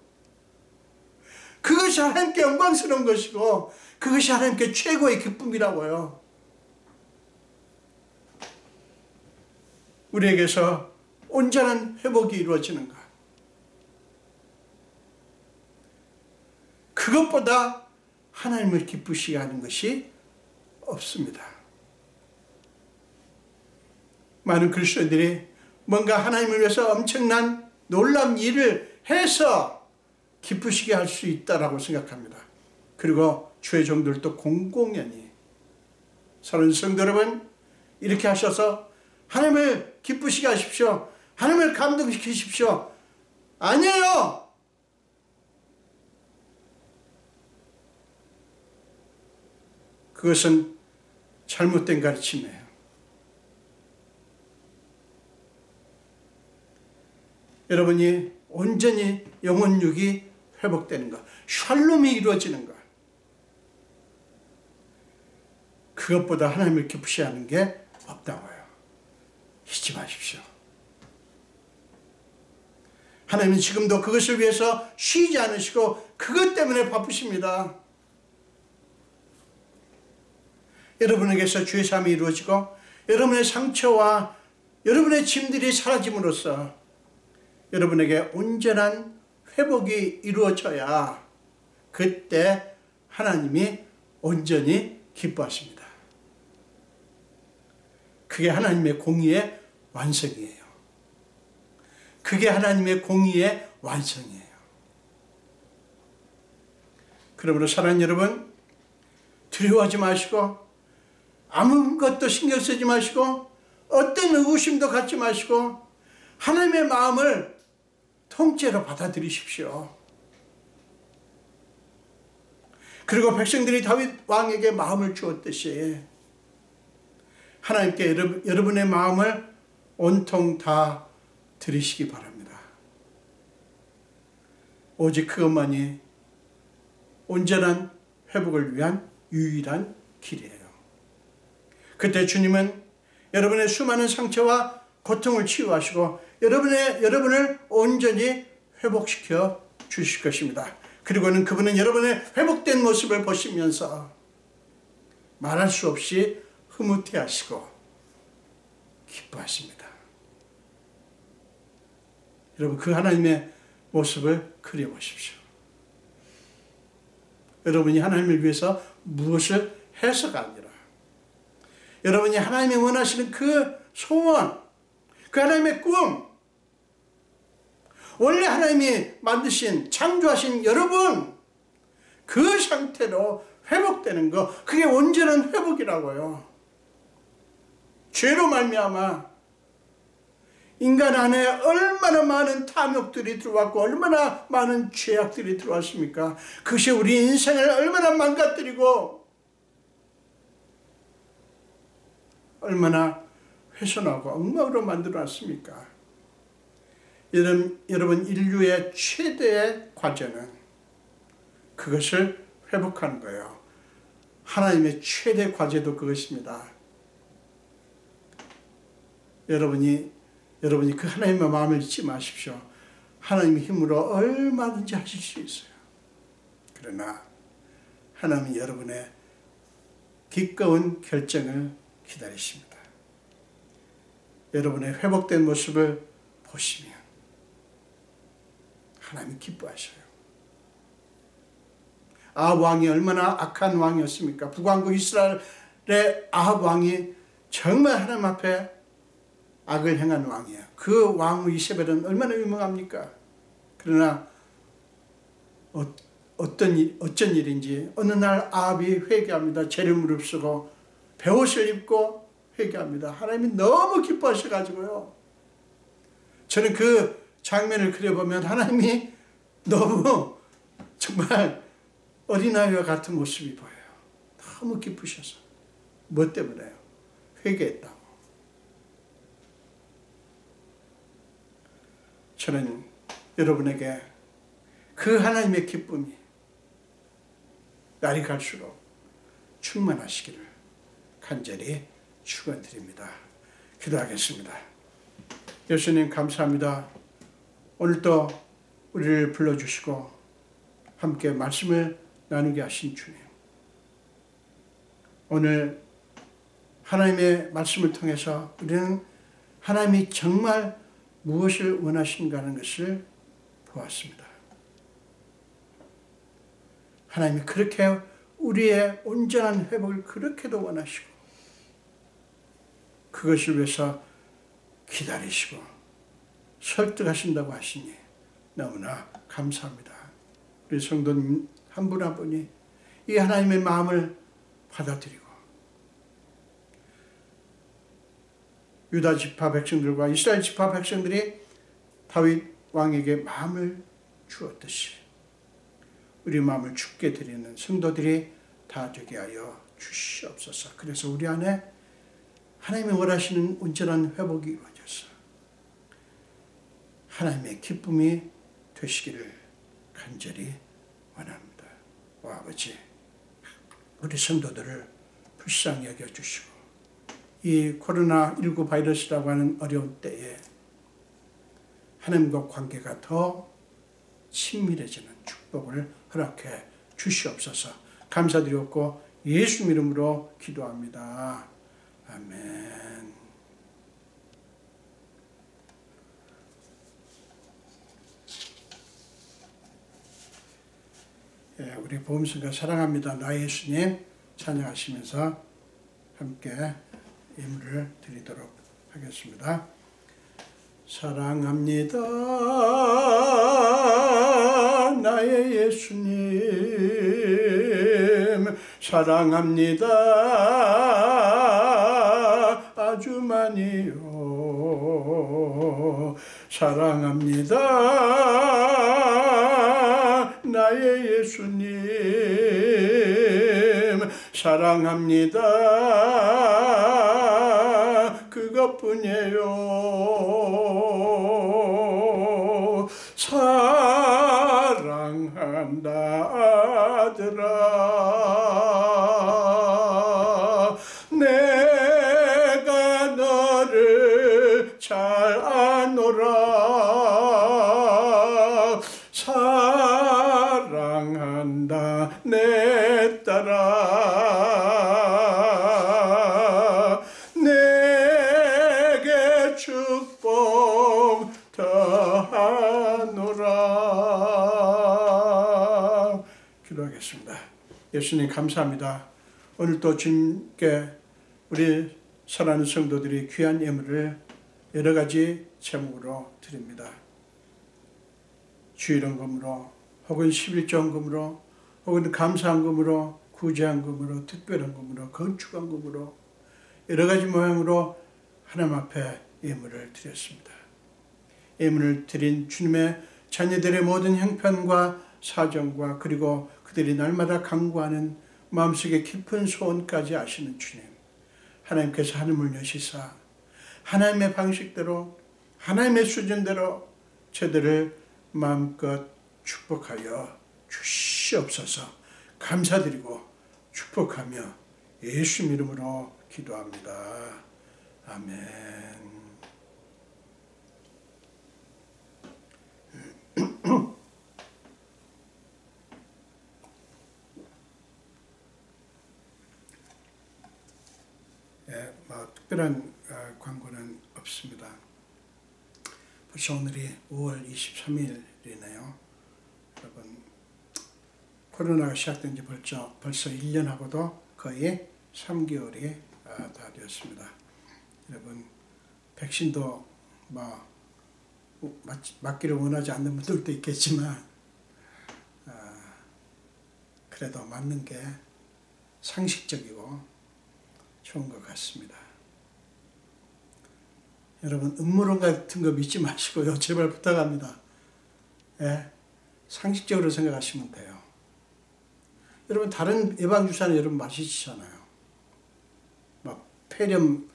그것이 하나님께 영광스러운 것이고 그것이 하나님께 최고의 기쁨이라고요. 우리에게서 온전한 회복이 이루어지는가? 그것보다 하나님을 기쁘시게 하는 것이 없습니다. 많은 그리스도인들이 뭔가 하나님을 위해서 엄청난 놀라운 일을 해서 기쁘시게 할 수 있다라고 생각합니다. 그리고 주의 종들도 공공연히 사랑하는 성도 여러분, 이렇게 하셔서 하나님을 기쁘시게 하십시오. 하나님을 감동시키십시오. 아니에요. 그것은 잘못된 가르침이에요. 여러분이 온전히 영혼육이 회복되는 것, 샬롬이 이루어지는 것, 그것보다 하나님을 기쁘시게 하는 게 없다고요. 잊지 마십시오. 하나님은 지금도 그것을 위해서 쉬지 않으시고 그것 때문에 바쁘십니다. 여러분에게서 죄 사함이 이루어지고 여러분의 상처와 여러분의 짐들이 사라짐으로써 여러분에게 온전한 회복이 이루어져야 그때 하나님이 온전히 기뻐하십니다. 그게 하나님의 공의의 완성이에요. 그게 하나님의 공의의 완성이에요. 그러므로 사랑하는 여러분, 두려워하지 마시고 아무것도 신경 쓰지 마시고 어떤 의구심도 갖지 마시고 하나님의 마음을 통째로 받아들이십시오. 그리고 백성들이 다윗 왕에게 마음을 주었듯이 하나님께 여러분의 마음을 온통 다 드리시기 바랍니다. 오직 그것만이 온전한 회복을 위한 유일한 길이에요. 그때 주님은 여러분의 수많은 상처와 고통을 치유하시고 여러분을 온전히 회복시켜 주실 것입니다. 그리고는 그분은 여러분의 회복된 모습을 보시면서 말할 수 없이 흐뭇해하시고 기뻐하십니다. 여러분, 그 하나님의 모습을 그려보십시오. 여러분이 하나님을 위해서 무엇을 해서가 아니라 여러분이 하나님이 원하시는 그 소원, 그 하나님의 꿈, 원래 하나님이 만드신 창조하신 여러분, 그 상태로 회복되는 거, 그게 온전한 회복이라고요. 죄로 말미암아 인간 안에 얼마나 많은 탐욕들이 들어왔고 얼마나 많은 죄악들이 들어왔습니까? 그것이 우리 인생을 얼마나 망가뜨리고 얼마나 훼손하고 엉망으로 만들어놨습니까? 여러분, 인류의 최대의 과제는 그것을 회복하는 거예요. 하나님의 최대 과제도 그것입니다. 여러분이 그 하나님의 마음을 잊지 마십시오. 하나님의 힘으로 얼마든지 하실 수 있어요. 그러나 하나님은 여러분의 기꺼운 결정을 기다리십니다. 여러분의 회복된 모습을 보시면 하나님이 기뻐하셔요. 아합 왕이 얼마나 악한 왕이었습니까? 북왕국 이스라엘의 아합 왕이 정말 하나님 앞에 악을 행한 왕이에요. 그 왕후 이세벨은 얼마나 유명합니까? 그러나 어쩐 일인지 어느 날 아합이 회개합니다. 죄를 무릅쓰고 베옷을 입고 회개합니다. 하나님이 너무 기뻐하셔가지고요. 저는 그 장면을 그려보면 하나님이 너무 정말 어린아이와 같은 모습이 보여요. 너무 기쁘셔서. 뭐 때문에요? 회개했다고. 저는 여러분에게 그 하나님의 기쁨이 날이 갈수록 충만하시기를 간절히 축원드립니다. 기도하겠습니다. 예수님 감사합니다. 오늘도 우리를 불러주시고 함께 말씀을 나누게 하신 주님. 오늘 하나님의 말씀을 통해서 우리는 하나님이 정말 무엇을 원하신가 하는 것을 보았습니다. 하나님이 그렇게 우리의 온전한 회복을 그렇게도 원하시고 그것을 위해서 기다리시고 설득하신다고 하시니 너무나 감사합니다. 우리 성도님 한 분 한 분이 이 하나님의 마음을 받아들이고 유다 지파 백성들과 이스라엘 지파 백성들이 다윗 왕에게 마음을 주었듯이 우리 마음을 주께 드리는 성도들이 다 되게 하여 주시옵소서. 그래서 우리 안에 하나님이 원하시는 온전한 회복이 이루어져서 하나님의 기쁨이 되시기를 간절히 원합니다. 오 아버지, 우리 성도들을 불쌍히 여겨주시고 이 코로나19 바이러스라고 하는 어려운 때에 하나님과 관계가 더 친밀해지는 축복을 허락해 주시옵소서. 감사드렸고 예수 이름으로 기도합니다. 아멘. 예, 우리 보험성가 사랑합니다. 나의 예수님 찬양하시면서 함께 예물을 드리도록 하겠습니다. 사랑합니다. 나의 예수님 사랑합니다. 아주 많이요. 사랑합니다. 나의 예수님 사랑합니다. 그것뿐이에요. 사랑한다 아들아 내가 너를 잘 아노라. 사랑한다 내 딸아 내게 축복 더하노라. 기도하겠습니다. 예수님 감사합니다. 오늘도 주님께 우리 사랑하는 성도들이 귀한 예물을 여러 가지 제목으로 드립니다. 주일헌금으로 혹은 11조헌금으로 혹은 감사헌금으로 구제헌금으로 특별헌금으로 건축헌금으로 여러 가지 모양으로 하나님 앞에 예물을 드렸습니다. 예물을 드린 주님의 자녀들의 모든 형편과 사정과 그리고 그들이 날마다 간구하는 마음속의 깊은 소원까지 아시는 주님, 하나님께서 하늘을 여시사 하나님의 방식대로 하나님의 수준대로 저들을 마음껏 축복하여 주시옵소서. 감사드리고 축복하며 예수 이름으로 기도합니다. 아멘. 예, 특별한 광고는 없습니다. 벌써 오늘이 5월 23일이네요. 여러분, 코로나가 시작된 지 벌써 1년하고도 거의 3개월이 다 되었습니다. 여러분, 백신도 맞기를 원하지 않는 분들도 있겠지만 그래도 맞는 게 상식적이고 좋은 것 같습니다. 여러분 음모론 같은 거 믿지 마시고요. 제발 부탁합니다. 예? 상식적으로 생각하시면 돼요. 여러분 다른 예방주사는 여러분 맞으시잖아요. 막 폐렴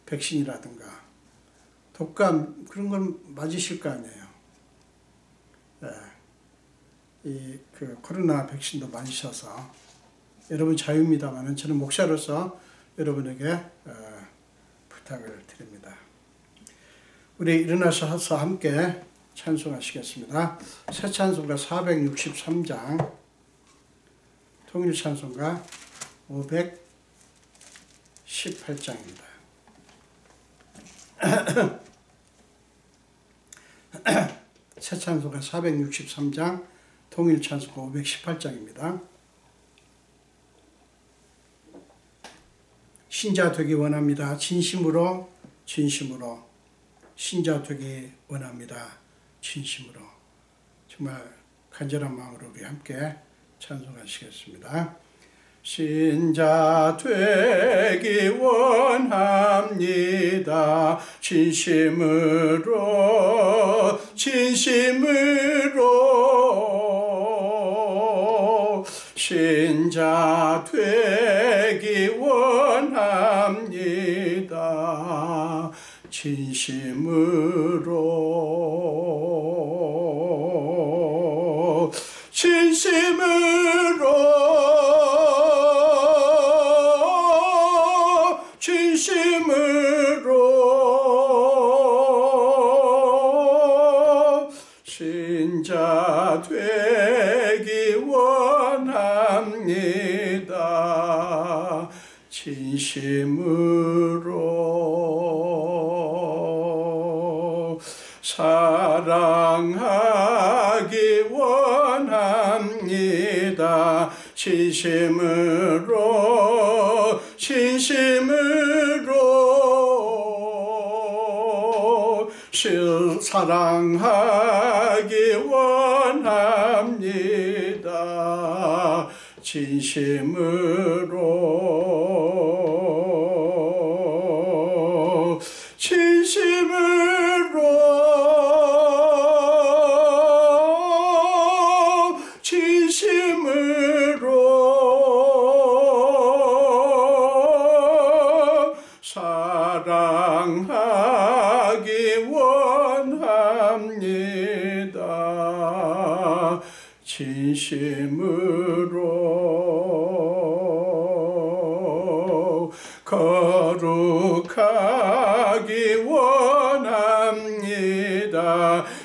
백신이라든가 독감 그런 건 맞으실 거 아니에요. 예. 그 코로나 백신도 맞으셔서 여러분 자유입니다만 저는 목사로서 여러분에게 부탁을 드립니다. 우리 일어나셔서 함께 찬송하시겠습니다. 새 찬송가 463장, 통일 찬송가 518장입니다. 새 찬송가 463장, 통일 찬송가 518장입니다. 신자 되기 원합니다. 진심으로 신자 되기 원합니다. 진심으로. 정말 간절한 마음으로 우리 함께 찬송하시겠습니다. 신자 되기 원합니다. 진심으로 신자 되기 원합니다. 진심으로 신자 되기 원합니다. 진심으로 사랑하기 원합니다. 진심으로 사랑하기 원합니다. 진심으로 사랑하기 원합니다. 진심으로 거룩하기 원합니다.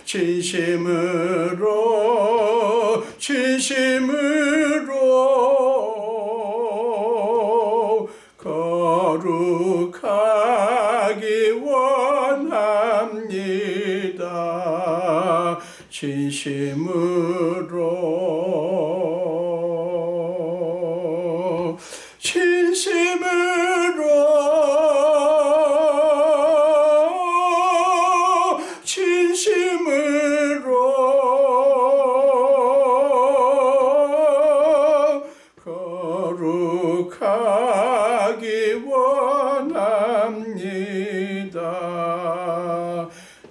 진심으로 거룩하기 원합니다. 진심으로 거룩하기 원합니다.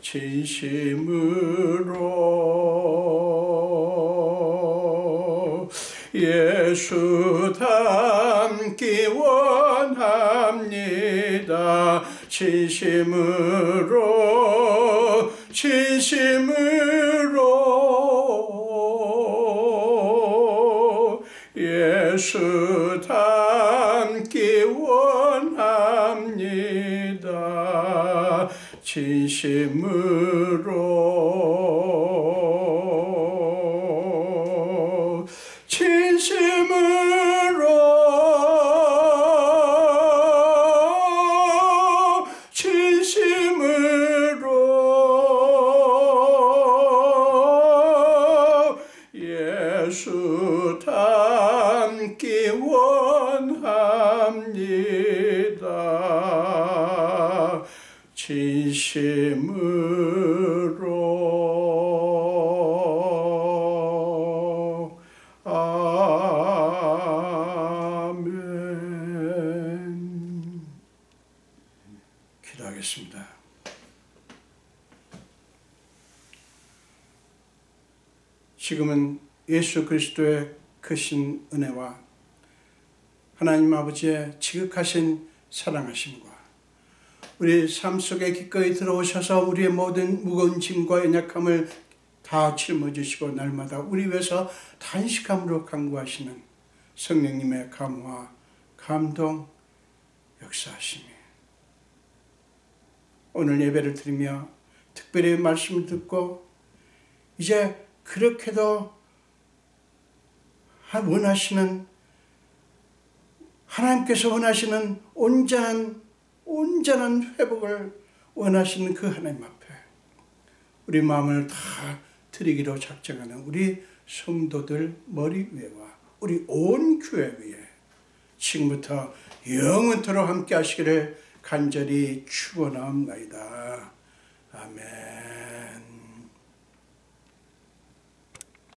진심으로 예수 닮기 원합니다. 진심으로 예수 닮기 원합니다. 진심으로 예수 닮기 원합니다. 진심으로 아멘. 기도하겠습니다. 지금은 예수 그리스도의 크신 은혜와 하나님 아버지의 지극하신 사랑하심과 우리 삶 속에 기꺼이 들어오셔서 우리의 모든 무거운 짐과 연약함을 다 짊어지시고 날마다 우리 위해서 단식함으로 간구하시는 성령님의 감화, 감동, 역사하심이 오늘 예배를 드리며 특별히 말씀을 듣고 이제 그렇게도 원하시는 하나님께서 원하시는 온전한 회복을 원하시는 그 하나님 앞에 우리 마음을 다 드리기로 작정하는 우리 성도들 머리 위에와 우리 온 교회 위에 지금부터 영원토록 함께 하시기를 간절히 축원하옵나이다.